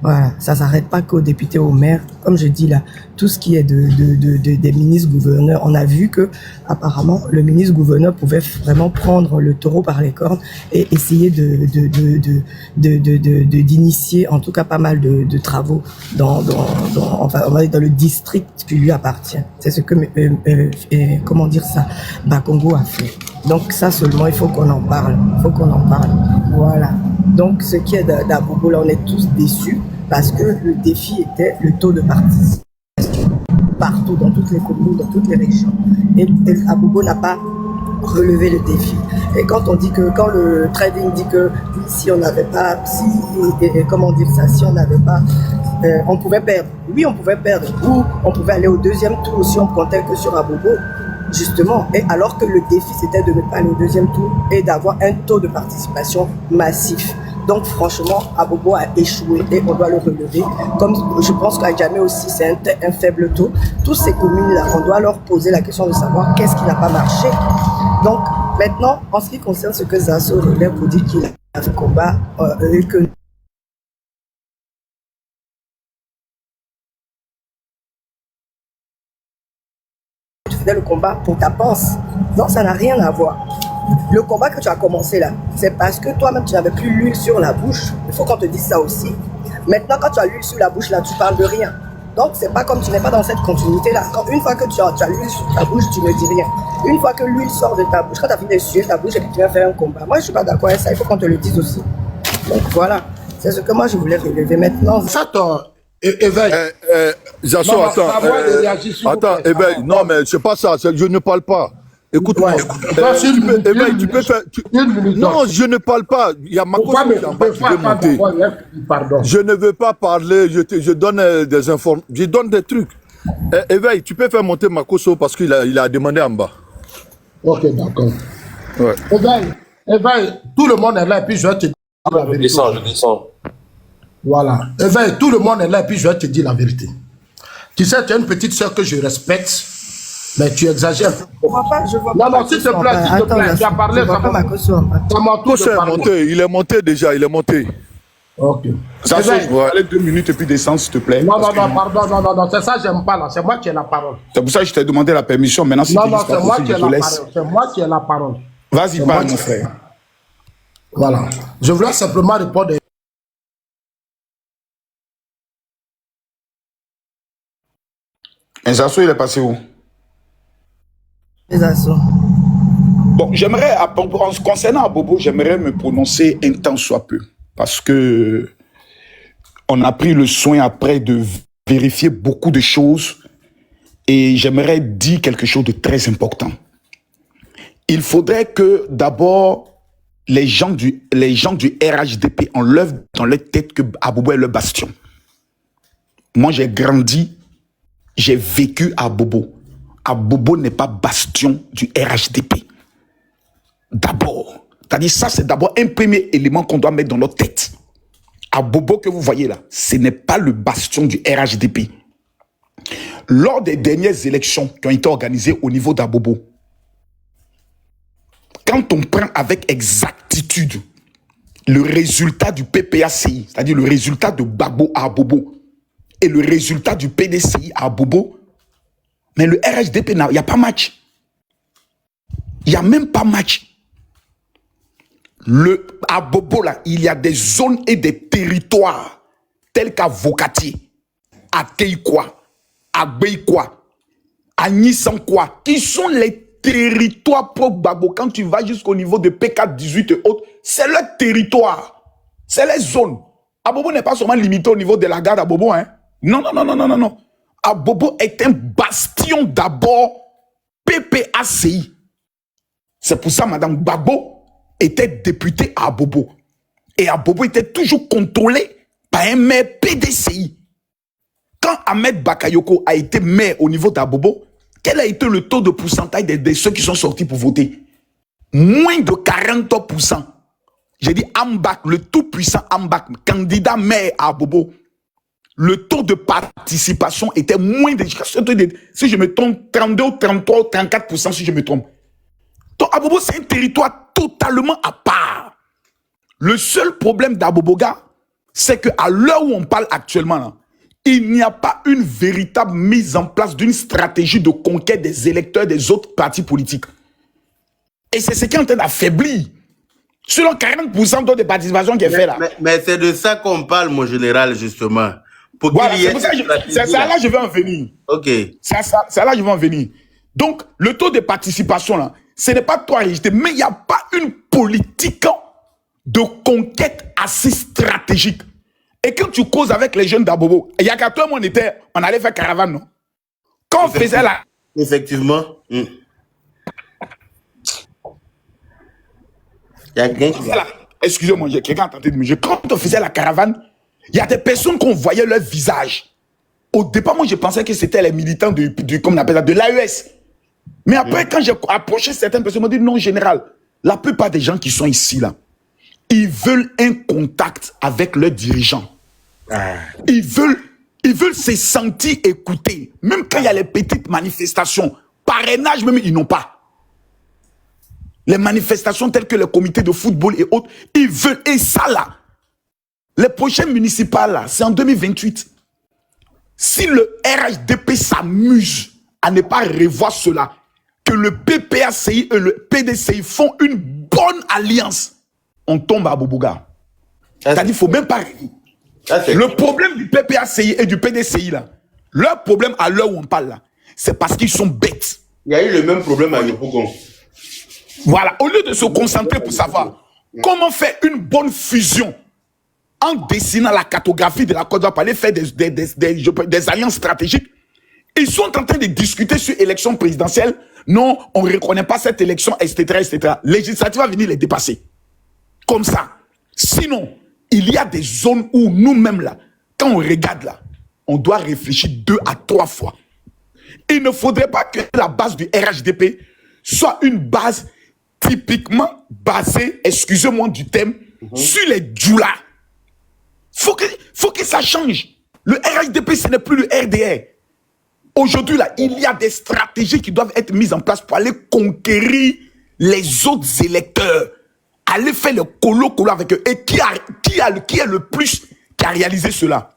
Voilà, ça s'arrête pas qu'aux députés, aux maires. Comme je dis là, tout ce qui est des ministres-gouverneurs, on a vu que apparemment le ministre-gouverneur pouvait vraiment prendre le taureau par les cornes et essayer d'initier en tout cas pas mal de travaux enfin, on va dire dans le district qui lui appartient. C'est ce que comment dire ça, Bakongo a fait. Donc ça seulement, il faut qu'on en parle. Il faut qu'on en parle. Voilà. Donc ce qui est d'Abobo, là, on est tous déçus parce que le défi était le taux de participation partout, dans toutes les communes, dans toutes les régions. Et Abobo n'a pas relevé le défi. Et quand on dit que, quand le trading dit que si on n'avait pas, comment dire ça, si on n'avait pas, on pouvait perdre. Oui, on pouvait perdre. Ou on pouvait aller au deuxième tour si on comptait que sur Abobo. Justement, et alors que le défi c'était de ne pas aller au deuxième tour et d'avoir un taux de participation massif. Donc franchement, Abobo a échoué et on doit le relever. Comme je pense qu'à Djamé aussi c'est un faible taux. Toutes ces communes-là, on doit leur poser la question de savoir qu'est-ce qui n'a pas marché. Donc maintenant, en ce qui concerne ce que Zasso relève pour dire qu'il a fait combat et que le combat pour ta panse. Non, ça n'a rien à voir. Le combat que tu as commencé là, c'est parce que toi-même tu n'avais plus l'huile sur la bouche. Il faut qu'on te dise ça aussi. Maintenant, quand tu as l'huile sur la bouche là, tu parles de rien. Donc, c'est pas comme tu n'es pas dans cette continuité là. Une fois que tu as l'huile sur ta bouche, tu ne dis rien. Une fois que l'huile sort de ta bouche, quand tu as fini de suer ta bouche et que tu vas faire un combat, moi je suis pas d'accord avec ça. Il faut qu'on te le dise aussi. Donc voilà, c'est ce que moi je voulais relever maintenant. Éveil. Zasso, attends, éveil. Non, mais c'est pas ça. Je ne parle pas. Écoute-moi. Éveil, tu peux faire. Non, je ne parle pas. Il y a ma cause qui veut monter. Je ne veux pas parler. Je donne des informations. Je donne des trucs. Éveil, tu peux faire monter Makoso parce qu'il a demandé en bas. Ok, d'accord. Ouais. Éveil, tout le monde est là et puis je vais te dire la vérité. Je descends. Voilà. Éveil, tout le monde est là et puis je vais te dire la vérité. Tu sais, tu as une petite soeur que je respecte, mais tu exagères. Je vois pas non, s'il te plaît, tu as parlé. Il est monté déjà, il est monté. Ok. Ça je vais aller 2 minutes et puis descendre, s'il te plaît. Non, c'est ça, j'aime pas là. C'est moi qui ai la parole. C'est pour ça que je t'ai demandé la permission. Maintenant, si tu dis c'est moi qui ai la parole. C'est moi qui ai la parole. Vas-y, parle, mon frère. Voilà. Je voulais simplement répondre. Un Zasso, il est passé où? Les Zasso. Bon, j'aimerais, en ce concernant Abobo, j'aimerais me prononcer un tant soit peu. Parce que on a pris le soin après de vérifier beaucoup de choses. Et j'aimerais dire quelque chose de très important. Il faudrait que d'abord, les gens du RHDP enlèvent dans leur tête que Abobo est le bastion. Moi, j'ai grandi, j'ai vécu à Abobo. Abobo n'est pas bastion du RHDP. D'abord. C'est-à-dire, ça, c'est d'abord un premier élément qu'on doit mettre dans notre tête. Abobo que vous voyez là, ce n'est pas le bastion du RHDP. Lors des dernières élections qui ont été organisées au niveau d'Abobo, quand on prend avec exactitude le résultat du PPACI, c'est-à-dire le résultat de Gbagbo à Abobo, et le résultat du PDCI à Abobo, mais le RHDP, il n'y a pas match. Il n'y a même pas match. À Bobo, là, il y a des zones et des territoires tels qu'à Vokati, à Keikwa, à Beikwa, à Nisankwa, qui sont les territoires pro Gbagbo. Quand tu vas jusqu'au niveau de P4-18 et autres, c'est leur territoire. C'est les zones. Abobo n'est pas seulement limité au niveau de la gare d'Abobo, hein. Non. Abobo est un bastion d'abord PPACI. C'est pour ça, Madame Gbagbo était députée à Abobo. Et Abobo était toujours contrôlé par un maire PDCI. Quand Ahmed Bakayoko a été maire au niveau d'Abobo, quel a été le taux de pourcentage de ceux qui sont sortis pour voter? Moins de 40%. J'ai dit Ambak, le tout-puissant Ambak, candidat maire à Abobo. Le taux de participation était moins de, si je me trompe, 32, 33, 34% si je me trompe. Donc Abobo, c'est un territoire totalement à part. Le seul problème d'Aboboga, c'est qu'à l'heure où on parle actuellement, là, il n'y a pas une véritable mise en place d'une stratégie de conquête des électeurs des autres partis politiques. Et c'est ce qui est en train d'affaiblir. Selon 40% de participation qui est fait là. Mais c'est de ça qu'on parle, mon général, justement. Pour voilà, c'est ça là je vais en venir. Ok. Ça là je vais en venir. Donc, le taux de participation là, ce n'est pas toi rejeté, mais il n'y a pas une politique de conquête assez stratégique. Et quand tu causes avec les jeunes d'Abobo, il y a qu'à toi, on allait faire caravane, non? Quand on faisait la... Effectivement. Excusez-moi, quelqu'un a tenté de me dire. Quand on faisait la caravane, il y a des personnes qu'on voyait leur visage. Au départ, moi, je pensais que c'était les militants comme on appelle ça, de l'AES. Mais après, quand j'ai approché certaines personnes, ils m'ont dit non, général, la plupart des gens qui sont ici, là, ils veulent un contact avec leurs dirigeants. Ils veulent se sentir écoutés. Même quand il y a les petites manifestations, parrainage même, ils n'ont pas. Les manifestations telles que le comité de football et autres, ils veulent. Et ça là, les prochaines municipales là, c'est en 2028. Si le RHDP s'amuse à ne pas revoir cela, que le PPACI et le PDCI font une bonne alliance, on tombe à Boubouga. C'est-à-dire qu'il ne faut même pas... Le problème du PPACI et du PDCI là, leur problème à l'heure où on parle là, c'est parce qu'ils sont bêtes. Il y a eu le même problème à Yopougon. Voilà, au lieu de se concentrer pour savoir comment faire une bonne fusion en dessinant la cartographie de la Côte d'Ivoire pour aller faire des alliances stratégiques, ils sont en train de discuter sur l'élection présidentielle. Non, on ne reconnaît pas cette élection, etc., etc. Législative va venir les dépasser. Comme ça. Sinon, il y a des zones où nous-mêmes, là, quand on regarde là, on doit réfléchir 2 à 3 fois. Il ne faudrait pas que la base du RHDP soit une base typiquement basée, excusez-moi du thème, sur les djoulas. Faut que ça change. Le RHDP, ce n'est plus le RDR. Aujourd'hui, là, il y a des stratégies qui doivent être mises en place pour aller conquérir les autres électeurs. Aller faire le colo avec eux. Et qui est le plus qui a réalisé cela?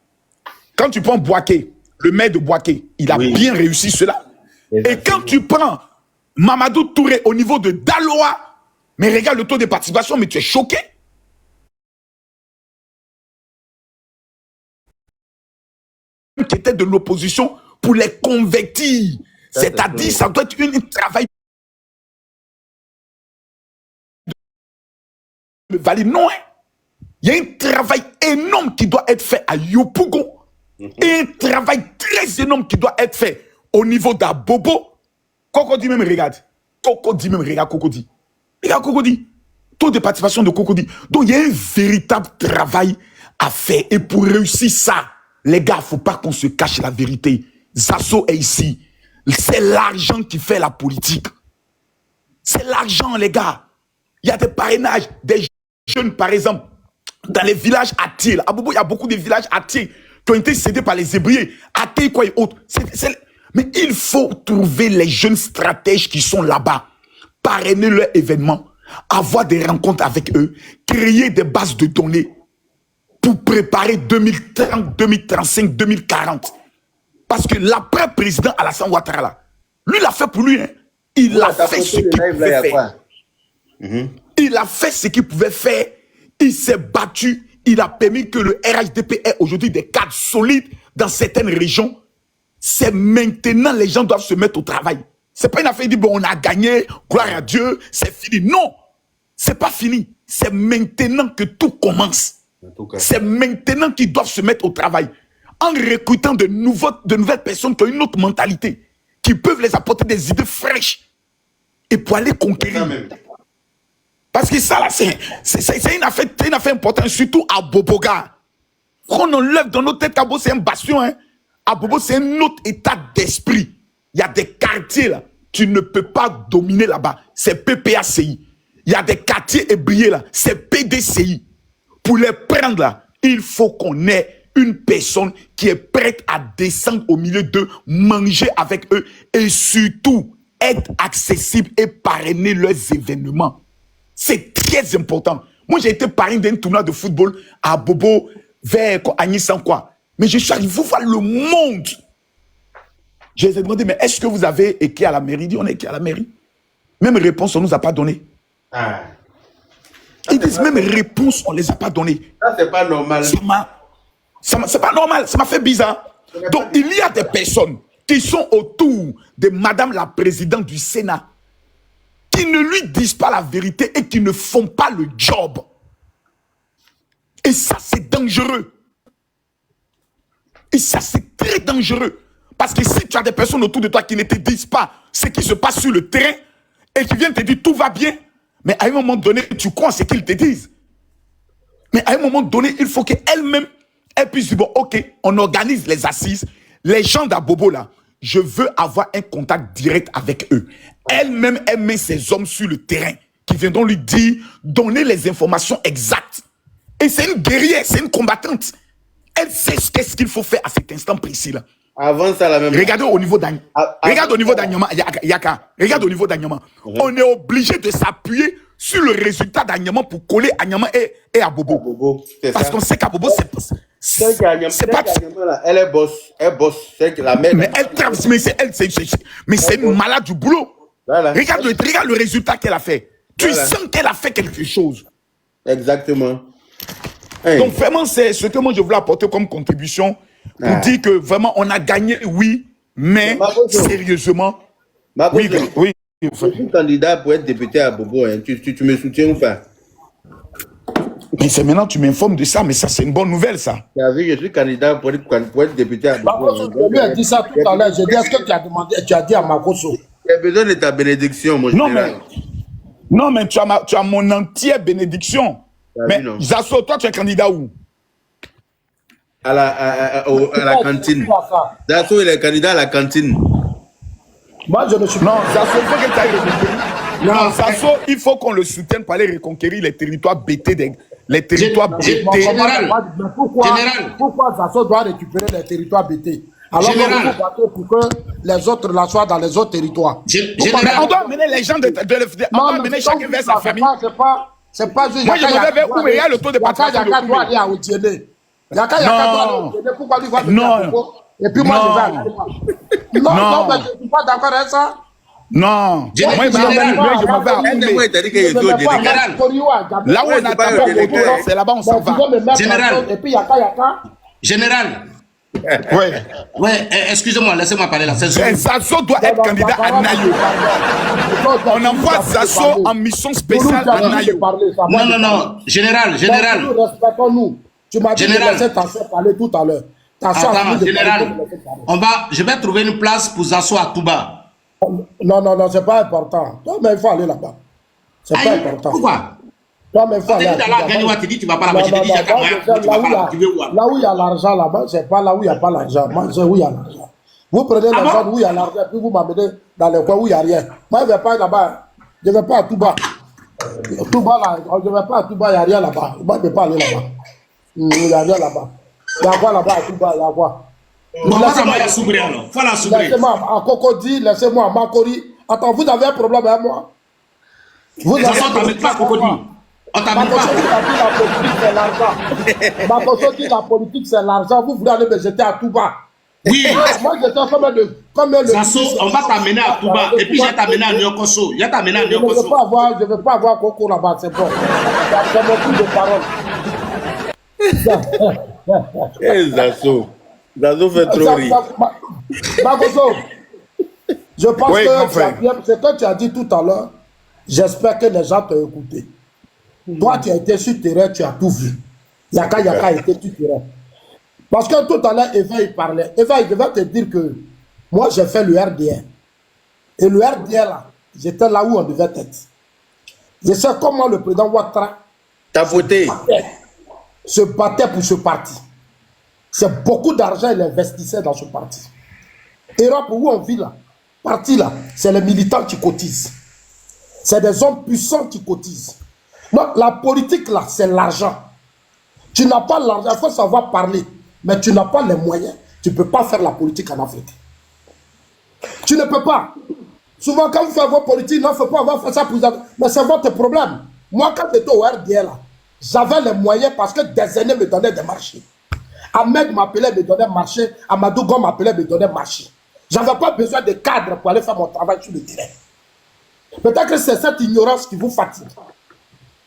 Quand tu prends Bouaké, le maire de Bouaké, il a bien réussi cela. Et quand tu prends Mamadou Touré au niveau de Daloa, mais regarde le taux de participation, mais tu es choqué. Qui était de l'opposition pour les convertir. C'est-à-dire, ça doit être un travail de valide. Non, hein? Il y a un travail énorme qui doit être fait à Yopougon. Et un travail très énorme qui doit être fait au niveau d'Abobo. Cocody même regarde. Cocody même regarde Cocody. Regarde Cocody. Taux de participation de Cocody. Donc il y a un véritable travail à faire. Et pour réussir ça, les gars, il ne faut pas qu'on se cache la vérité. Zasso est ici. C'est l'argent qui fait la politique. C'est l'argent, les gars. Il y a des parrainages, des jeunes, par exemple, dans les villages à Thiel. À Bobo, il y a beaucoup de villages à Thiel qui ont été cédés par les Hébriers. À Thiel, quoi et autres. Mais il faut trouver les jeunes stratèges qui sont là-bas, parrainer leurs événements, avoir des rencontres avec eux, créer des bases de données pour préparer 2030, 2035, 2040. Parce que l'après-président Alassane Ouattara, lui, il a fait pour lui. Hein. Il a fait ce qu'il pouvait faire. Il a fait ce qu'il pouvait faire. Il s'est battu. Il a permis que le RHDP ait aujourd'hui des cadres solides dans certaines régions. C'est maintenant les gens doivent se mettre au travail. C'est pas une affaire de dire, bon, on a gagné, gloire à Dieu, c'est fini. Non, c'est pas fini. C'est maintenant que tout commence. C'est maintenant qu'ils doivent se mettre au travail. En recrutant de nouvelles personnes qui ont une autre mentalité, qui peuvent les apporter des idées fraîches et pour aller conquérir. Parce que ça, là, c'est une affaire importante, surtout à Boboga. Quand on enlève dans notre tête, Abobo, c'est un bastion. Hein. À Bobo, c'est un autre état d'esprit. Il y a des quartiers, là, tu ne peux pas dominer là-bas. C'est PPACI. Il y a des quartiers ébriés, là, c'est PDCI. Pour les prendre, là, il faut qu'on ait une personne qui est prête à descendre au milieu d'eux, manger avec eux et surtout être accessible et parrainer leurs événements. C'est très important. Moi, j'ai été parrain d'un tournoi de football à Bobo vers Agnès sans quoi. Mais je suis arrivé voir le monde. Je les ai demandé, mais est-ce que vous avez écrit à la mairie? Il dit, on a écrit à la mairie. Même réponse, on ne nous a pas donné. Ah. Ils disent, même réponse, on ne les a pas donné. Ça, c'est pas normal. C'est pas normal, ça m'a fait bizarre. Donc, il y a des personnes qui sont autour de Madame la Présidente du Sénat, qui ne lui disent pas la vérité et qui ne font pas le job. Et ça, c'est dangereux. Et ça, c'est très dangereux. Parce que si tu as des personnes autour de toi qui ne te disent pas ce qui se passe sur le terrain et qui viennent te dire tout va bien, mais à un moment donné, tu crois ce qu'ils te disent. Mais à un moment donné, il faut qu'elle-même, elle puisse dire, bon, ok, on organise les assises. Les gens d'Abobo, là, je veux avoir un contact direct avec eux. Elle-même, elle met ses hommes sur le terrain qui viendront lui dire, donner les informations exactes. Et c'est une guerrière, c'est une combattante. Elle sait qu'est-ce qu'il faut faire à cet instant précis-là. Avant ça, la même. Regardez au niveau d'Anyama. Regarde au niveau d'Anyama. Yaka. Regarde au niveau d'Anyama. On est obligé de s'appuyer sur le résultat d'Anyama pour coller Anyama et Abobo. Parce qu'on sait qu'Abobo, c'est pas... Elle est boss. Elle bosse. C'est la même. Mais elle travaille. Mais c'est une malade du boulot. Voilà. Regarde le résultat qu'elle a fait. Tu sens qu'elle a fait quelque chose. Exactement. Hey. Donc vraiment, c'est ce que moi je voulais apporter comme contribution pour dire que vraiment on a gagné, oui, mais sérieusement. Oui. Je suis candidat pour être député à Bobo. Hein. Tu me soutiens ou pas? Mais c'est maintenant tu m'informes de ça, mais ça c'est une bonne nouvelle ça. Tu as vu, je suis candidat pour être député à Bobo. Je lui ai dit ça tout à l'heure. J'ai dit, est-ce que tu as dit à Makoso? J'ai besoin de ta bénédiction, mon général. Non, mais tu as mon entière bénédiction. Mais Zasso, toi tu es candidat où? À la cantine. Zasso, il est candidat à la cantine. Moi, je ne suis pas. Non, Zasso, il faut que tu ailles reconquérir. Non, Zasso, il faut qu'on le soutienne pour aller reconquérir les territoires BT. Les territoires BT. Pourquoi Zasso doit récupérer les territoires BT? Alors qu'on peut battre pour que les autres la soient dans les autres territoires. Mais on doit amener les gens on doit amener chacun vers sa famille. C'est pas juste. Moi, je me vais où il y a le taux de participation. Yaka doit aller à Outiéné. Yaka doit aller à Outiéné. Pourquoi lui va venir? Et puis moi, je vais aller. Non, mais je ne suis pas d'accord avec ça. Non. Moi, je me vais à Oumé. Là où on a tapé, c'est là-bas on s'en va. Général. Ouais, excusez-moi, laissez-moi parler là. Zasso doit être candidat à Nayo. On envoie Zasso en mission spéciale à Nayo. Non, général. Respectons-nous. Tu m'as dit de laisser ta soeur parler tout à l'heure. Attends, général, je vais trouver une place pour Zasso à Touba. Non, c'est pas important. Toi, mais il faut aller là-bas. C'est pas important. Pourquoi? Toi, mais il faut aller là-bas. Tu dis tu vas pas là-bas. Je te dis, là où il y a l'argent là-bas, c'est pas là où il n'y a pas l'argent. Moi, c'est où il y a l'argent. Vous prenez les gens où il y a l'argent, puis vous m'amenez dans les coins où il n'y a rien. Moi, je ne vais pas là-bas. Je ne vais pas à Touba. Touba, là, je ne vais pas à Touba, il n'y a rien là-bas. Moi, je ne vais pas aller là-bas. Il n'y a rien là-bas. Il y a quoi là-bas à Touba? Il y a quoi? Laissez-moi à Cocody, laissez-moi à Makori. Attends, vous avez un problème avec moi? Vous avez un problème avec moi? Makoso dit la politique c'est l'argent. Vous voulez aller me jeter à Touba? Oui. Moi je sais comme le Zasso, on va t'amener à Touba et puis je vais t'amener à Nyokoso. Je ne veux pas avoir Coco là-bas, c'est bon. C'est mon coup de parole. Zasso fait trop rire. Makoso, je pense que ce que tu as dit tout à l'heure, j'espère que les gens t'ont écouté. Toi, tu as été sur terrain, tu as tout vu. Yaka a été sur terrain. Parce que tout à l'heure, Eva, il parlait. Eva, il devait te dire que moi, j'ai fait le RDR. Et le RDR, là, j'étais là où on devait être. Je sais comment le président Ouattara se battait pour ce parti. C'est beaucoup d'argent qu'il investissait dans ce parti. Europe, où on vit là, parti là, c'est les militants qui cotisent. C'est des hommes puissants qui cotisent. Donc, la politique, là, c'est l'argent. Tu n'as pas l'argent, il faut savoir parler, mais tu n'as pas les moyens. Tu ne peux pas faire la politique en Afrique. Tu ne peux pas. Souvent, quand vous faites vos politiques, non, il ne faut pas avoir fait ça pour vous. Mais c'est votre problème. Moi, quand j'étais au RDL, j'avais les moyens parce que des aînés me donnaient des marchés. Ahmed m'appelait, me donnait marché. Amadou Gon m'appelait, me donnait marché. Je n'avais pas besoin de cadre pour aller faire mon travail sur le terrain. Peut-être que c'est cette ignorance qui vous fatigue.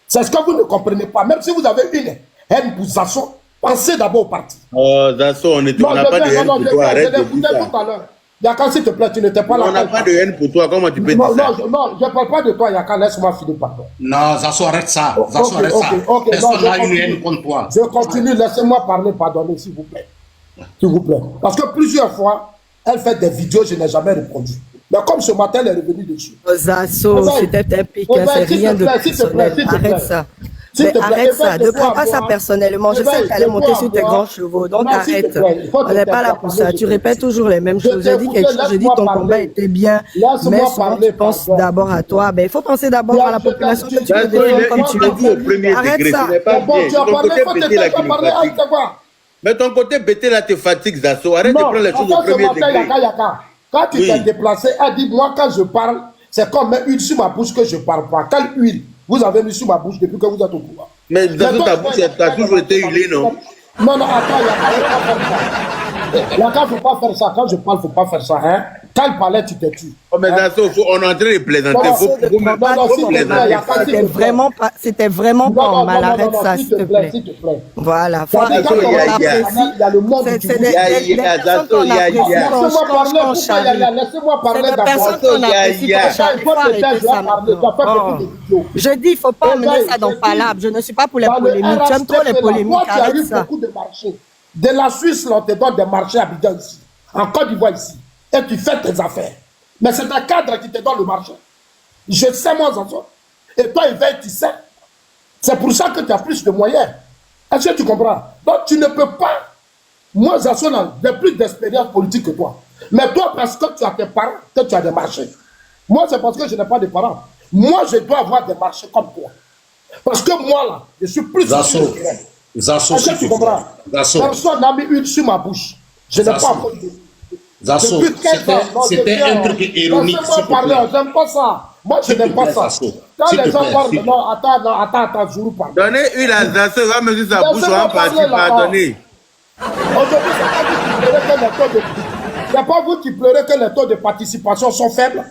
C'est ce que vous ne comprenez pas. Même si vous avez une haine pour Zasso, pensez d'abord au parti. Oh, Zasso, on n'a pas de haine pour toi. Arrête de dire ça. Tout à l'heure. Yaka, s'il te plaît, tu n'étais pas là. On n'a pas de haine pour toi. Comment tu peux dire ça? Non, je ne parle pas de toi, Yaka. Laisse-moi finir, pardon. Non, Zasso, arrête ça. Zasso, arrête ça. Personne n'a une haine contre toi. Je continue. Laissez-moi parler, pardonnez, s'il vous plaît. S'il vous plaît. Parce que plusieurs fois, elle fait des vidéos, je n'ai jamais répondu. Mais comme ce matin, elle est revenue dessus. Zasso, c'était un pic, c'est rien de personnel. Arrête ça. Mais arrête ça, ne prends pas ça personnellement. Je sais que tu allais monter sur tes grands chevaux, donc arrête. On n'est pas là pour ça. Tu répètes toujours les mêmes choses. J'ai dit quelque chose, j'ai dit ton combat était bien, mais souvent tu penses d'abord à toi. Ben, il faut penser d'abord à la population que tu veux défendre, comme tu le dis. Arrête ça. Mais ton côté bêté là te fatigue, Zasso. Arrête de prendre les choses au premier degré. Quand tu t'es déplacé, elle dit, moi quand je parle, c'est comme mettre huile sur ma bouche que je ne parle pas. Quelle huile vous avez mis sur ma bouche depuis que vous êtes au pouvoir? Mais Zasso, ta bouche, t'as toujours été huilée, non? Non, attends, Yaka, il ne faut pas faire ça. Quand je parle, il ne faut pas faire ça. Hein? Quand il parlait, tu te tues. Oh, mais Zasso, on est en train de plaisanter. C'était vraiment pas en mal. Arrête ça, s'il te plaît. Voilà. Faut arrêter. Il y a le monde qui vous dit. Laissez-moi parler d'abord. Je dis, il ne faut pas emmener ça dans Palab. Je ne suis pas pour les polémiques. J'aime trop les polémiques. Arrête ça. De la Suisse, là, on te donne des marchés à Abidjan ici. En Côte d'Ivoire ici. Et tu fais tes affaires. Mais c'est un cadre qui te donne le marché. Je sais, moi, Zasso. Et toi, il veille, tu sais. C'est pour ça que tu as plus de moyens. Est-ce que tu comprends? Donc, tu ne peux pas. Moi, Zasso, j'ai plus d'expérience politique que toi. Mais toi, parce que tu as tes parents, que tu as des marchés. Moi, c'est parce que je n'ai pas de parents. Moi, je dois avoir des marchés comme toi. Parce que moi, là, je suis plus... Zasso, est-ce que tu comprends? Personne n'a mis une sur ma bouche. Je n'ai pas encore... Zasso, c'était un truc ironique. J'aime pas ça. Moi, je n'aime pas ça. Quand les gens parlent, non, attends, je vous parle. Donnez une à Zasso, il va me dire sa bouche, on va partir, pardonnez. Aujourd'hui, c'est pas vous qui pleurez que les taux de participation sont faibles.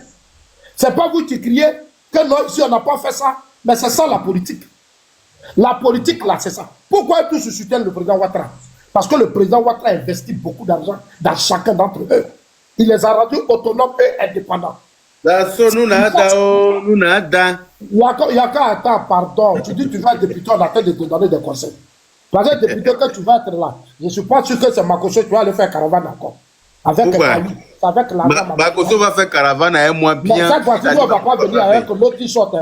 C'est pas vous qui criez que non, ici, on n'a pas fait ça. Mais c'est ça la politique. La politique, là, c'est ça. Pourquoi tous soutiennent le président Ouattara? Parce que le président Ouattara investit beaucoup d'argent dans chacun d'entre eux. Il les a rendus autonomes et indépendants. Zasso, nous n'adons. Yaka, attends, pardon. Tu dis que tu vas être député, on attend de te donner des conseils. Parce que député, que tu vas être là, je ne suis pas sûr que c'est Makosso qui va aller faire caravane encore. Avec l'argent. Makosso va faire caravane à un mois bien. Mais cette fois-ci, on ne va pas venir avec l'autre t-shirt.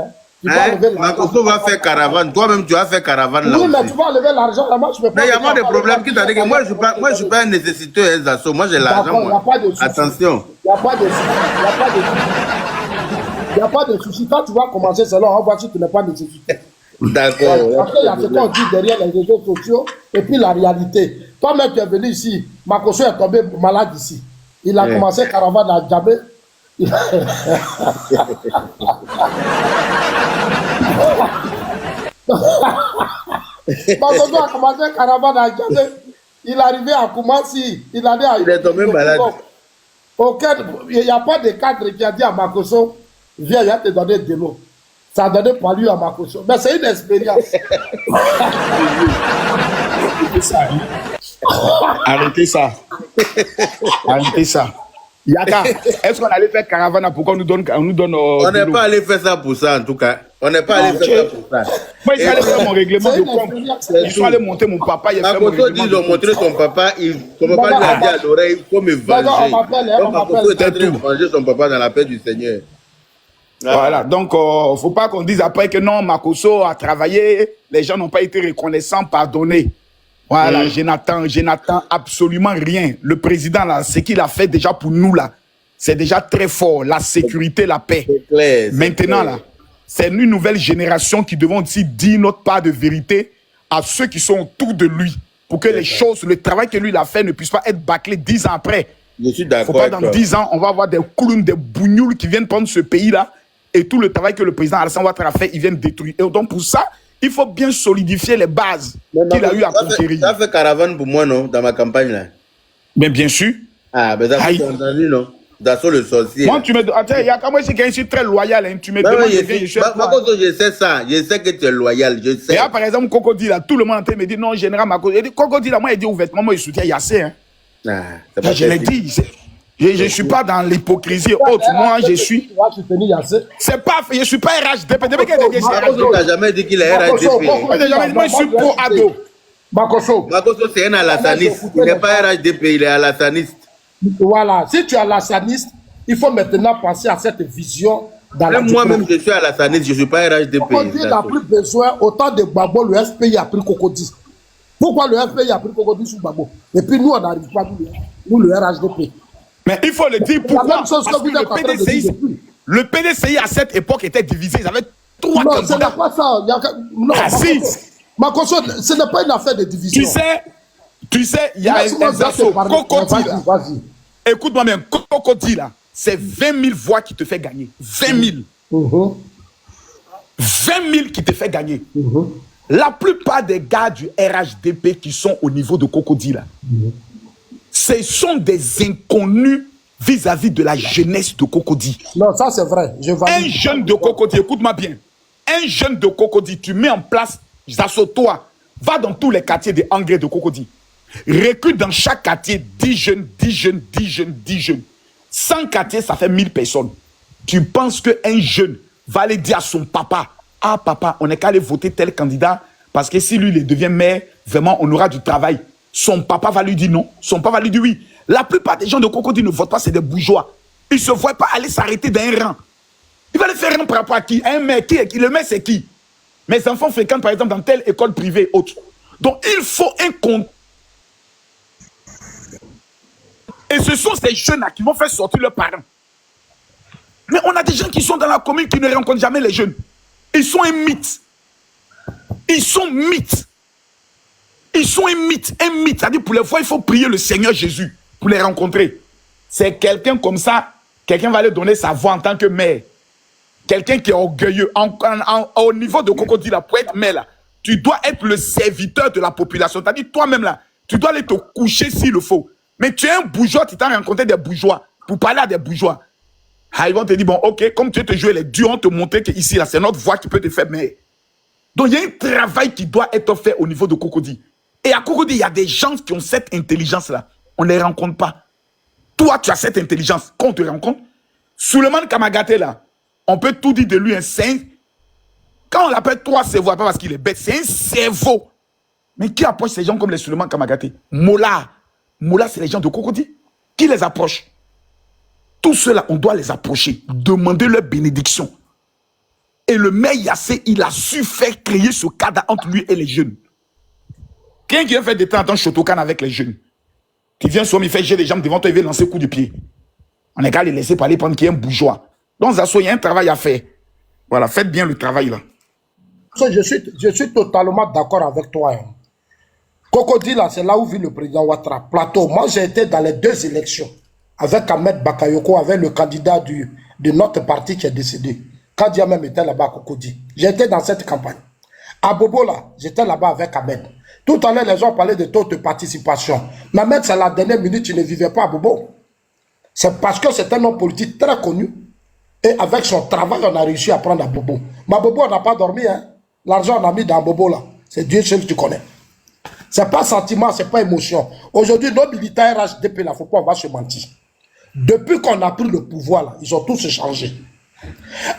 Makosso va faire caravane. Toi-même, tu vas faire caravane là. Oui, mais tu vas enlever l'argent. Moi, je ne peux pas. Mais il y a moins de problèmes qui t'ont dit que moi, je ne suis pas un nécessiteux, Zasso. Moi, j'ai l'argent. Attention. Il n'y a pas de souci. Il n'y a pas de souci. Quand tu vas commencer, c'est là, on va voir si tu n'es pas nécessiteux. D'accord. Parce qu'il y a ce qu'on dit derrière les réseaux sociaux et puis la réalité. Toi-même, tu es venu ici. Makosso est tombé malade ici. Il a commencé caravane à Djamé. Makosso a commencé caravane à Djamé. Il est arrivé à Koumassi. Il est tombé malade. Il n'y a pas de cadre qui a dit à Makosso, viens, il va te donner de l'eau. Ça a donné pas lui à Makosso. Mais c'est une expérience. Arrêtez ça. Arrêtez ça. Yaka, est-ce qu'on allait faire caravane pour qu'on nous donne on n'est pas allé faire ça pour ça, en tout cas. On n'est pas allé faire ça pour ça. Moi, il fallait faire mon règlement de compte. Il fallait monter mon papa. Makosso dit qu'ils ont montré son papa. Son papa lui a dit à l'oreille, il faut me venger. Donc Makosso est en train de venger son papa dans la paix du Seigneur. Voilà, donc il ne faut pas qu'on dise après que non, Makosso a travaillé, les gens n'ont pas été reconnaissants, pardonnés. Voilà, je n'attends absolument rien. Le président, là, ce qu'il a fait déjà pour nous, là, c'est déjà très fort. La sécurité, la paix. Clair, maintenant, là, c'est une nouvelle génération qui devons aussi dire notre part de vérité à ceux qui sont autour de lui pour que les choses, le travail que lui il a fait ne puisse pas être bâclé 10 ans après. Je suis d'accord. Il ne faut pas dans 10 ans, on va avoir des clowns, des bougnoules qui viennent prendre ce pays-là et tout le travail que le président Alassane Ouattara a fait, ils viennent détruire. Et donc pour ça, il faut bien solidifier les bases qu'il a eu à conquérir. Ça fait caravane pour moi, non, dans ma campagne là. Mais bien sûr. Ah, mais ça fait entendu, non. Dassault le sorcier. Moi, tu me attends, il y a quand même je suis très loyal, hein. Tu me demandes je sais ça, je sais que tu es loyal, je sais. Et là, par exemple, Cocody là, tout le monde en train de me dire non, général Makoso. Cocody là, moi, il dit ouvertement, moi, je soutiens Yassé, hein. Je l'ai dit. Je ne suis pas dans l'hypocrisie haute. Moi, je suis. C'est pas. Je ne suis pas RHDP. Depuis qu'il a dit Makoso n'a jamais dit qu'il est RHDP. Moi, je suis pro-ado. Makoso, c'est un alassaniste. Il n'est pas RHDP, il est alassaniste. Voilà. Si tu es alassaniste, il faut maintenant penser à cette vision. Moi-même, je suis alassaniste, je ne suis pas RHDP. Cocody n'a plus besoin. Autant de Gbagbo, le FPI a pris Cocody. Pourquoi le FPI a pris Cocody sous Gbagbo? Et puis nous, on n'arrive pas, nous, le RHDP. Mais il faut le dire pourquoi. Parce que le PDCI à cette époque était divisé. Ils avaient 3 candidats. Non, ce n'est pas ça. Non, si. Makoso, ce n'est pas une affaire de division. Tu sais, il y a un assaut. Cocody là. Écoute-moi bien, Cocody là, c'est 20 000 voix qui te fait gagner. 20 000. 20 000 qui te fait gagner. La plupart des gars du RHDP qui sont au niveau de Cocody là, ce sont des inconnus vis-à-vis de la jeunesse de Cocody. Non, ça c'est vrai. Un jeune de Cocody, écoute-moi bien. Un jeune de Cocody, tu mets en place, toi, va dans tous les quartiers des engrais de Cocody. Recrute dans chaque quartier 10 jeunes, 10 jeunes, 10 jeunes, 10 jeunes. 100 quartiers, ça fait 1000 personnes. Tu penses qu'un jeune va aller dire à son papa, ah papa, on n'est qu'à aller voter tel candidat parce que si lui il devient maire, vraiment on aura du travail. Son papa va lui dire non, son papa va lui dire oui. La plupart des gens de Cocody ne votent pas, c'est des bourgeois. Ils ne se voient pas aller s'arrêter dans un rang. Il va le faire un par rapport à qui? Un maire, le maire c'est qui? Mes enfants fréquentent par exemple dans telle école privée autre. Donc il faut un compte. Et ce sont ces jeunes-là qui vont faire sortir leurs parents. Mais on a des gens qui sont dans la commune qui ne rencontrent jamais les jeunes. Ils sont un mythe. Ils sont mythes. Ils sont un mythe. Un mythe. C'est-à-dire pour les voir, il faut prier le Seigneur Jésus pour les rencontrer. C'est quelqu'un comme ça, quelqu'un va lui donner sa voix en tant que maire. Quelqu'un qui est orgueilleux. Au niveau de Cocody, là, pour être maire, là, tu dois être le serviteur de la population. C'est-à-dire toi-même, là, tu dois aller te coucher s'il le faut. Mais tu es un bourgeois, tu t'as rencontré des bourgeois pour parler à des bourgeois. Ah, ils vont te dire, bon, ok, comme tu te jouer les dieux, on te montrer que ici, là, c'est notre voix qui peut te faire maire. Donc, il y a un travail qui doit être fait au niveau de Cocody. Et à Cocody, il y a des gens qui ont cette intelligence-là. On ne les rencontre pas. Toi, tu as cette intelligence. Quand on te rencontre, Suleiman Kamagaté, là, on peut tout dire de lui, un saint. Quand on l'appelle 3 cerveaux, pas parce qu'il est bête, c'est un cerveau. Mais qui approche ces gens comme les Suleiman Kamagaté? Mola, c'est les gens de Cocody. Qui les approche? Tous ceux-là, on doit les approcher, demander leur bénédiction. Et le maire Yassé, il a su faire créer ce cadre entre lui et les jeunes. Quelqu'un qui vient faire des temps en temps Shotokan avec les jeunes, qui vient soit il fait gérer les jambes devant toi, il vient lancer coup de pied. On est qu'à les laisser parler pendant qu'il y a un bourgeois. Donc, Zasso, il y a un travail à faire. Voilà, faites bien le travail là. Je suis totalement d'accord avec toi. Hein. Cocody, là, c'est là où vit le président Ouattara. Plateau. Moi, j'ai été dans les 2 élections avec Ahmed Bakayoko, avec le candidat de notre parti qui est décédé. Quand Diamem était là-bas à Cocody. J'étais dans cette campagne. À Bobo, là, j'étais là-bas avec Ahmed. Tout à l'heure, les gens parlaient de taux de participation. Mais Ahmed, c'est la dernière minute, il ne vivait pas à Bobo. C'est parce que c'est un homme politique très connu. Et avec son travail, on a réussi à prendre à Bobo. Mais à Bobo, on n'a pas dormi. Hein. L'argent, on a mis dans Bobo, là. C'est Dieu seul que tu connais. C'est pas sentiment, c'est pas émotion. Aujourd'hui, nos militaires RHDP, là, faut pas, on va se mentir. Depuis qu'on a pris le pouvoir, là, ils ont tous changé.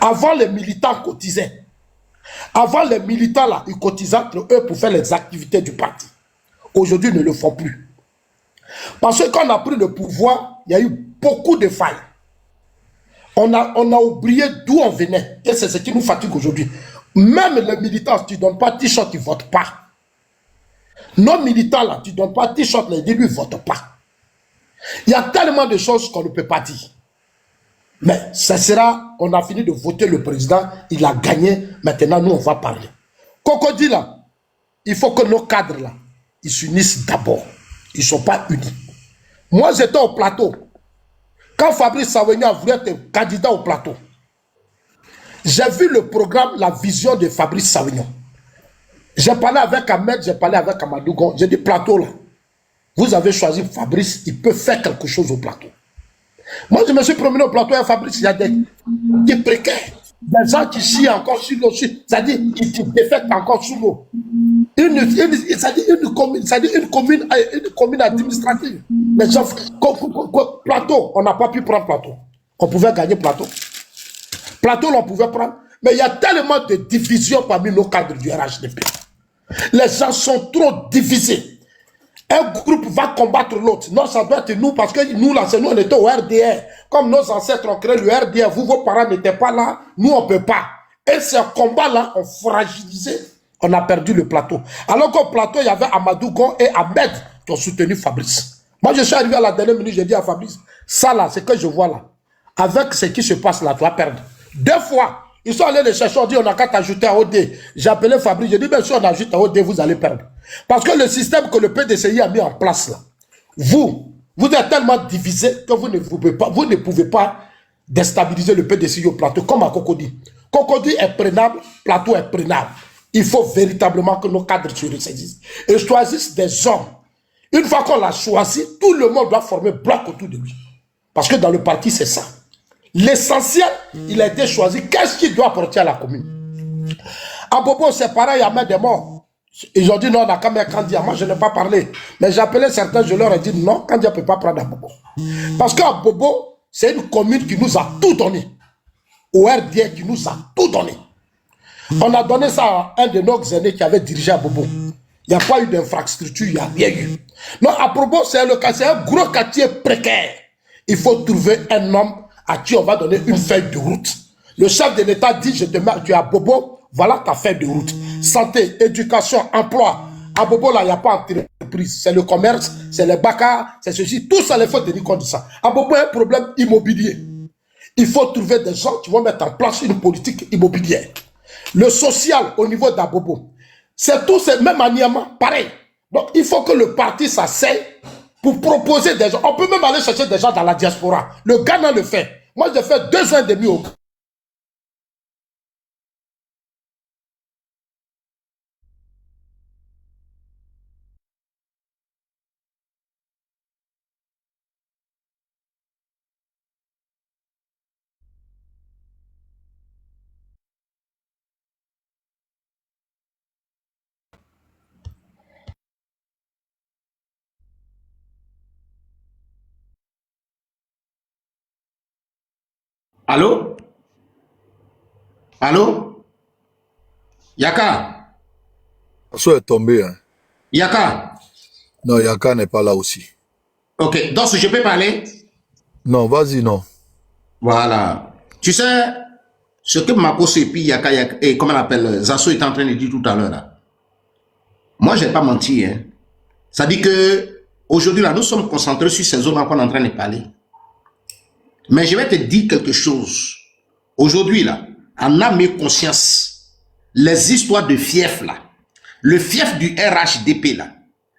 Avant, les militants cotisaient. Avant, les militants, là, ils cotisaient entre eux pour faire les activités du parti. Aujourd'hui, ils ne le font plus. Parce que quand on a pris le pouvoir, il y a eu beaucoup de failles. On a oublié d'où on venait. Et c'est ce qui nous fatigue aujourd'hui. Même les militants, si tu ne donnes pas t-shirt, ils ne votent pas. Nos militants, là, tu ne donnes pas t-shirt, les élus ne votent pas. Il y a tellement de choses qu'on ne peut pas dire. Mais ça sera, on a fini de voter le président, il a gagné, maintenant nous on va parler. Cocody là, il faut que nos cadres là, ils s'unissent d'abord. Ils ne sont pas unis. Moi j'étais au plateau. Quand Fabrice Savignon voulait être candidat au plateau, j'ai vu le programme, la vision de Fabrice Savignon. J'ai parlé avec Ahmed, j'ai parlé avec Amadougon. J'ai dit plateau là. Vous avez choisi Fabrice, il peut faire quelque chose au plateau. Moi, je me suis promené au plateau avec Fabrice, il y a des précaires, des gens qui chient encore sur l'eau, c'est-à-dire ils défectent encore sur l'eau. C'est-à-dire une commune administrative. Les gens, plateau, on n'a pas pu prendre plateau. On pouvait gagner plateau. Plateau, on pouvait prendre. Mais il y a tellement de divisions parmi nos cadres du RHDP. Les gens sont trop divisés. Un groupe va combattre l'autre. Non, ça doit être nous, parce que nous, là, c'est nous, on était au RDR. Comme nos ancêtres ont créé le RDR, vous, vos parents n'étaient pas là, nous, on ne peut pas. Et ce combat-là, on fragilisé, on a perdu le plateau. Alors qu'au plateau, il y avait Amadougon et Ahmed qui ont soutenu Fabrice. Moi, je suis arrivé à la dernière minute, j'ai dit à Fabrice, ça là, c'est que je vois là. Avec ce qui se passe là, tu vas perdre. 2 fois, ils sont allés les chercher, on dit, on n'a qu'à t'ajouter à OD. J'ai appelé Fabrice, j'ai dit, bien sûr, on ajoute à OD, vous allez perdre. Parce que le système que le PDCI a mis en place là, vous êtes tellement divisé que vous ne pouvez pas déstabiliser le PDCI au plateau, comme à Cocody. Cocody est prenable, plateau est prenable. Il faut véritablement que nos cadres se ressaisissent et choisissent des hommes. Une fois qu'on l'a choisi, tout le monde doit former bloc autour de lui. Parce que dans le parti, c'est ça. L'essentiel, il a été choisi. Qu'est-ce qu'il doit apporter à la commune? À Bobo, c'est pareil, Ahmed est mort. Ils ont dit non, on a quand même Kandia. Moi, je n'ai pas parlé. Mais j'ai appelé certains, je leur ai dit non, Kandia ne peut pas prendre à Bobo. Parce qu'à Bobo, c'est une commune qui nous a tout donné. Au RDR qui nous a tout donné. On a donné ça à un de nos aînés qui avait dirigé à Bobo. Il n'y a pas eu d'infrastructure, il n'y a rien eu. Non, à Bobo, c'est un gros quartier précaire. Il faut trouver un homme à qui on va donner une feuille de route. Le chef de l'État dit, je te mets, tu es à Bobo, voilà ta feuille de route. Santé, éducation, emploi. À Bobo, là, il n'y a pas d'entreprise. C'est le commerce, c'est les bacas, c'est ceci. Tout ça, il faut tenir compte de ça. À Bobo, il y a un problème immobilier. Il faut trouver des gens qui vont mettre en place une politique immobilière. Le social au niveau d'Abobo, c'est tout, c'est même à Niamey, pareil. Donc, il faut que le parti s'asseye pour proposer des gens. On peut même aller chercher des gens dans la diaspora. Le Ghana le fait. Moi, j'ai fait 2 ans et demi au Ghana. Allô? Allô? Yaka? Asso est tombé. Hein. Yaka? Non, Yaka n'est pas là aussi. Ok, donc je peux parler? Non, vas-y, non. Voilà. Tu sais, ce que Makoso et puis Yaka, et comment on appelle, Zasso est en train de dire tout à l'heure là. Moi, je n'ai pas menti. Hein. Ça dit que aujourd'hui là, nous sommes concentrés sur ces zones qu'on est en train de parler. Mais je vais te dire quelque chose. Aujourd'hui, là, en âme et conscience, les histoires de fief, là, le fief du RHDP, là,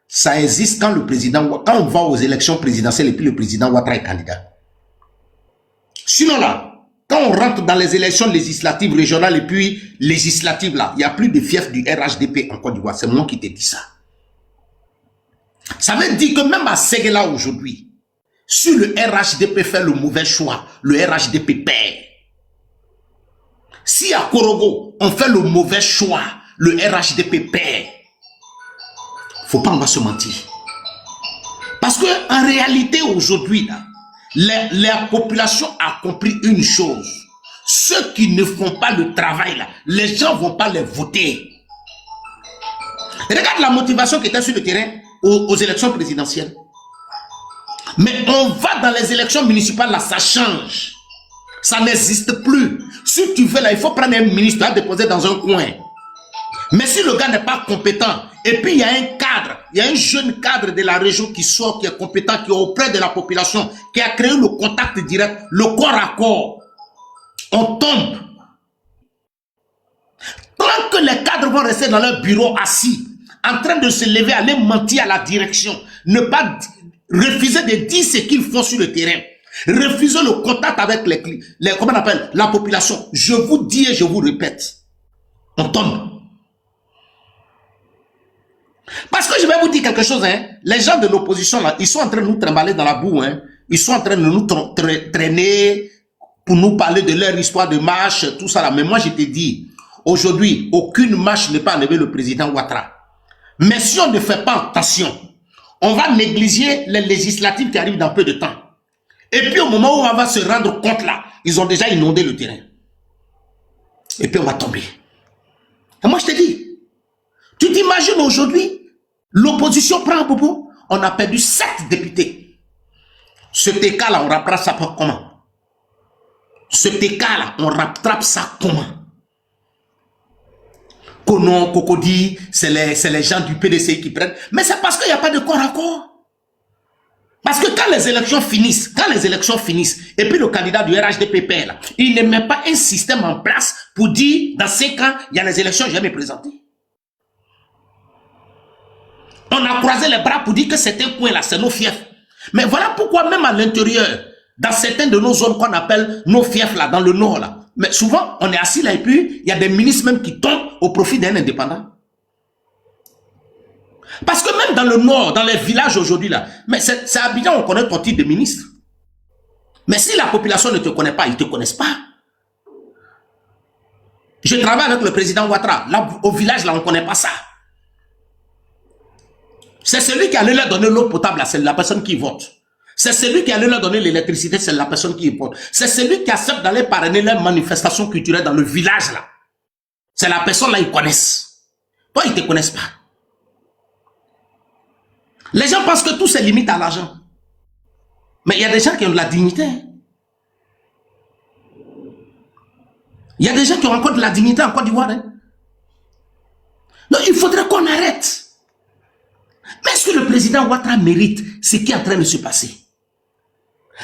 ça existe quand le président, quand on va aux élections présidentielles et puis le président Ouattara est candidat. Sinon, là, quand on rentre dans les élections législatives, régionales et puis législatives, là, il n'y a plus de fief du RHDP en Côte d'Ivoire. C'est moi qui te dis ça. Ça veut dire que même à Séguéla aujourd'hui, si le RHDP fait le mauvais choix, le RHDP perd. Si à Korogo, on fait le mauvais choix, le RHDP perd. Faut pas, on va se mentir. Parce que en réalité, aujourd'hui, la population a compris une chose. Ceux qui ne font pas le travail, là, les gens vont pas les voter. Regarde la motivation qui était sur le terrain aux élections présidentielles. Mais on va dans les élections municipales, là, ça change. Ça n'existe plus. Si tu veux, là, il faut prendre un ministre à déposer dans un coin. Mais si le gars n'est pas compétent, et puis il y a un cadre, il y a un jeune cadre de la région qui sort, qui est compétent, qui est auprès de la population, qui a créé le contact direct, le corps à corps, on tombe. Tant que les cadres vont rester dans leur bureau assis, en train de se lever, aller mentir à la direction, ne pas refuser de dire ce qu'ils font sur le terrain, refuser le contact avec comment on appelle, la population. Je vous dis et je vous répète, on tombe. Parce que je vais vous dire quelque chose, hein. Les gens de l'opposition, là, ils sont en train de nous trimballer dans la boue, hein. Ils sont en train de nous traîner pour nous parler de leur histoire de marche, tout ça là. Mais moi, je te dis, aujourd'hui, aucune marche ne peut enlever le président Ouattara. Mais si on ne fait pas attention, on va négliger les législatives qui arrivent dans peu de temps. Et puis au moment où on va se rendre compte là, ils ont déjà inondé le terrain. Et puis on va tomber. Et moi je te dis, tu t'imagines aujourd'hui, l'opposition prend un bobo, on a perdu 7 députés. Ce TK là, on rattrape ça comment? Ce TK là, on rattrape ça comment? Konon, Cocody, c'est les gens du PDC qui prennent. Mais c'est parce qu'il n'y a pas de corps à corps. Parce que quand les élections finissent, et puis le candidat du RHDP perd, là, il ne met pas un système en place pour dire, dans 5 ans, il y a les élections, je vais me présenter. On a croisé les bras pour dire que c'est un coin là, c'est nos fiefs. Mais voilà pourquoi même à l'intérieur, dans certaines de nos zones qu'on appelle nos fiefs là, dans le nord là, mais souvent on est assis là et puis il y a des ministres même qui tombent au profit d'un indépendant. Parce que même dans le nord, dans les villages aujourd'hui là, mais c'est à Abidjan on connaît ton titre de ministre. Mais si la population ne te connaît pas, ils ne te connaissent pas. Je travaille avec le président Ouattara, là au village là on ne connaît pas ça. C'est celui qui allait leur donner l'eau potable, c'est la personne qui vote. C'est celui qui allait leur donner l'électricité, c'est la personne qui vote. C'est celui qui accepte d'aller parrainer leurs manifestations culturelles dans le village là. C'est la personne là, ils connaissent. Toi, ils ne te connaissent pas. Les gens pensent que tout se limite à l'argent. Mais il y a des gens qui ont de la dignité. Il y a des gens qui ont encore de la dignité en Côte d'Ivoire. Donc il faudrait qu'on arrête. Mais est-ce que le président Ouattara mérite ce qui est en train de se passer?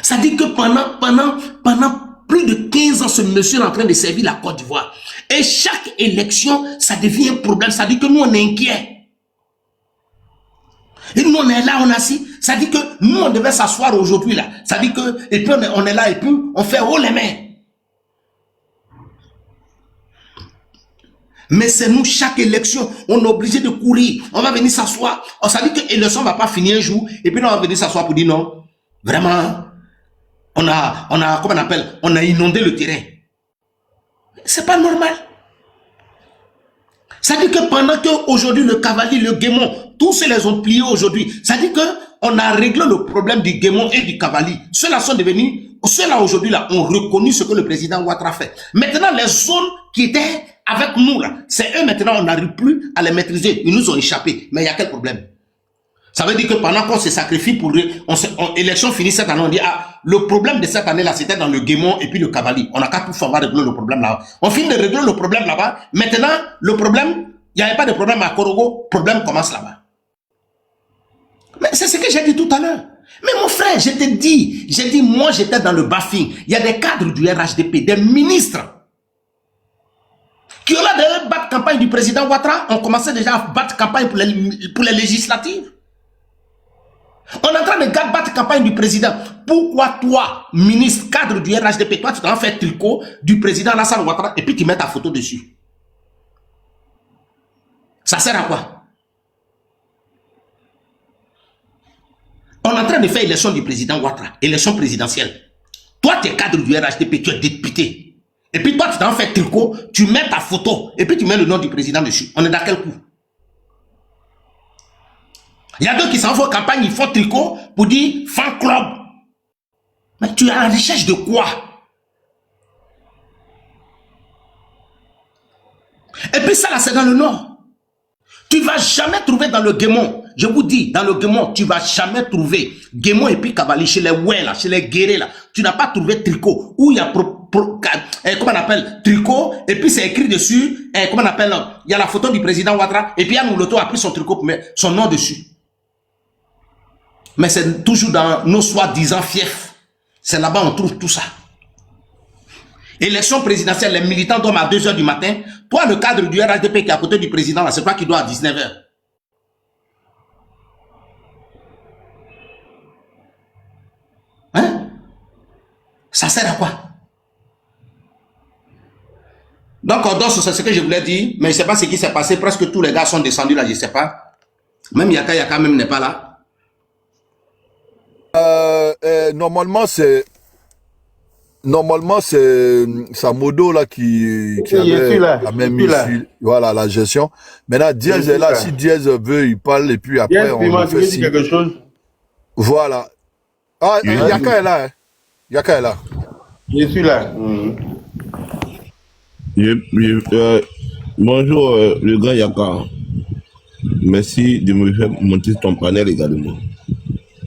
Ça dit que pendant plus de 15 ans, ce monsieur est en train de servir la Côte d'Ivoire. Et chaque élection, ça devient un problème. Ça dit que nous, on est inquiets. Et nous, on est là, on est assis. Ça dit que nous, on devait s'asseoir aujourd'hui là. Ça dit que, et puis on est là, et puis on fait haut les mains. Mais c'est nous, chaque élection, on est obligé de courir. On va venir s'asseoir. Ça dit que l'élection ne va pas finir un jour. Et puis on va venir s'asseoir pour dire non. Vraiment, on a, comment on appelle, on a inondé le terrain. C'est pas normal. Ça dit que pendant que aujourd'hui le Cavalier, le Guémon, tous ceux les ont pliés aujourd'hui. Ça dit que on a réglé le problème du Guémon et du Cavalier. Ceux-là sont devenus, ceux-là aujourd'hui là ont reconnu ce que le président Ouattara fait. Maintenant les zones qui étaient avec nous là, c'est eux maintenant on n'arrive plus à les maîtriser. Ils nous ont échappé. Mais il y a quel problème? Ça veut dire que pendant qu'on se sacrifie pour l'élection finit cette année, on dit ah, le problème de cette année là c'était dans le Guémon et puis le Cavalier. On n'a qu'à tout faire, on va régler le problème là-bas. On finit de régler le problème là-bas. Maintenant le problème, il n'y avait pas de problème à Korogo, le problème commence là-bas. Mais c'est ce que j'ai dit tout à l'heure. Mais mon frère, je te dis, j'ai dit moi j'étais dans le baffing. Il y a des cadres du RHDP, des ministres qui ont là de battre campagne du président Ouattara. On commençait déjà à battre campagne pour les législatives. On est en train de battre campagne du président. Pourquoi toi, ministre, cadre du RHDP, toi tu t'en fais tricot du président Alassane Ouattara et puis tu mets ta photo dessus? Ça sert à quoi? On est en train de faire l'élection du président Ouattara, élection présidentielle. Toi, tu es cadre du RHDP, tu es député. Et puis toi, tu t'en fais tricot, tu mets ta photo et puis tu mets le nom du président dessus. On est dans quel coup? Il y a d'autres qui s'en font campagne, ils font tricot pour dire fan club. Mais tu es à la recherche de quoi? Et puis ça là, c'est dans le nord. Tu ne vas jamais trouver dans le Guémon. Je vous dis, dans le Guémon, tu ne vas jamais trouver Guémon et puis Cavalier, chez les Oué là, chez les Guérés là. Tu n'as pas trouvé tricot. Où il y a comment on appelle tricot, et puis c'est écrit dessus, comment on appelle, il y a la photo du président Ouattara, et puis Yann Mouloto a pris son tricot pour mettre son nom dessus. Mais c'est toujours dans nos soi-disant fiefs. C'est là-bas on trouve tout ça. Élection présidentielle, les militants dorment à 2 h du matin. Toi, le cadre du RHDP qui est à côté du président, c'est toi qui dois à 19 h. Hein? Ça sert à quoi? Donc, c'est ce que je voulais dire, mais je ne sais pas ce qui s'est passé. Presque tous les gars sont descendus là, je ne sais pas. Même Yaka Yaka même n'est pas là. Normalement, c'est Samodo là qui avait la même issue, voilà, la gestion. Maintenant, Diaz est là. Si Diaz veut, il parle et puis après, on fait si. quelque chose. Voilà. Ah, Yaka est là. Hein. Yaka est là. Je suis là. Bonjour, le grand Yaka. Merci de me faire monter ton panel également.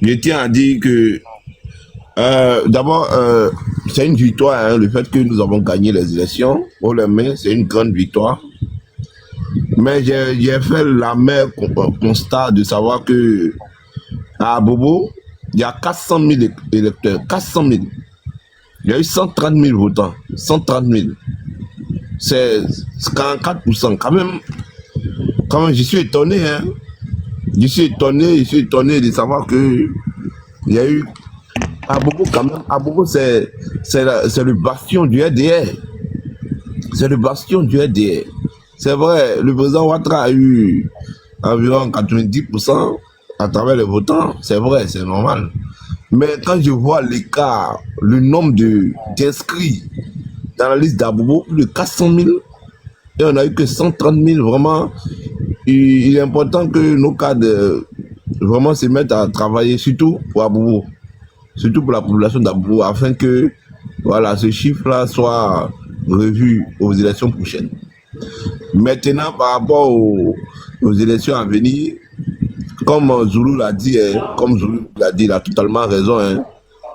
Je tiens à dire que d'abord, c'est une victoire, hein, le fait que nous avons gagné les élections. Pour les mains, c'est une grande victoire. Mais j'ai fait l'amer constat de savoir que à Bobo, il y a 400 000 électeurs. 400 000. Il y a eu 130 000 votants. 130 000. C'est 44%. Quand même, je suis étonné. Hein. Je suis étonné de savoir que il y a eu à Bobo quand même. À Bobo, c'est le bastion du RDR. C'est le bastion du RDR. C'est vrai, le président Ouattara a eu environ 90% à travers les votants. C'est vrai, c'est normal. Mais quand je vois l'écart, le nombre d'inscrits dans la liste d'Abobo, plus de 400 000, et on n'a eu que 130 000, vraiment, il est important que nos cadres vraiment se mettent à travailler, surtout pour Abobo, surtout pour la population d'Abobo, afin que voilà, ce chiffre-là soit revu aux élections prochaines. Maintenant, par rapport aux élections à venir, comme Zulu l'a dit, il a totalement raison. Hein.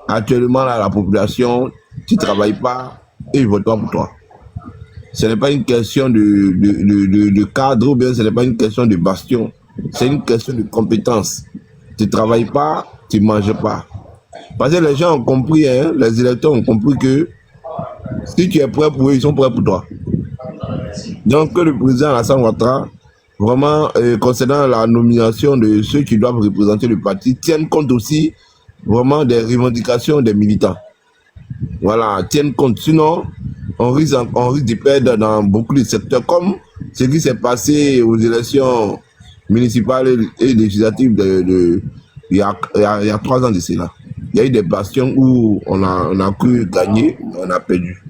Actuellement, là, la population, tu ne travailles pas et ils ne votent pas pour toi. Ce n'est pas une question de cadre ou bien ce n'est pas une question de bastion. C'est une question de compétence. Tu ne travailles pas, tu ne manges pas. Parce que les gens ont compris, hein, les électeurs ont compris que si tu es prêt pour eux, ils sont prêts pour toi. Donc, que le président Alassane Ouattara, vraiment, concernant la nomination de ceux qui doivent représenter le parti, tiennent compte aussi vraiment des revendications des militants. Voilà, tiennent compte. Sinon, on risque de perdre dans beaucoup de secteurs, comme ce qui s'est passé aux élections municipales et législatives il y a 3 ans de cela. Il y a eu des bastions où on a cru gagner, on a perdu.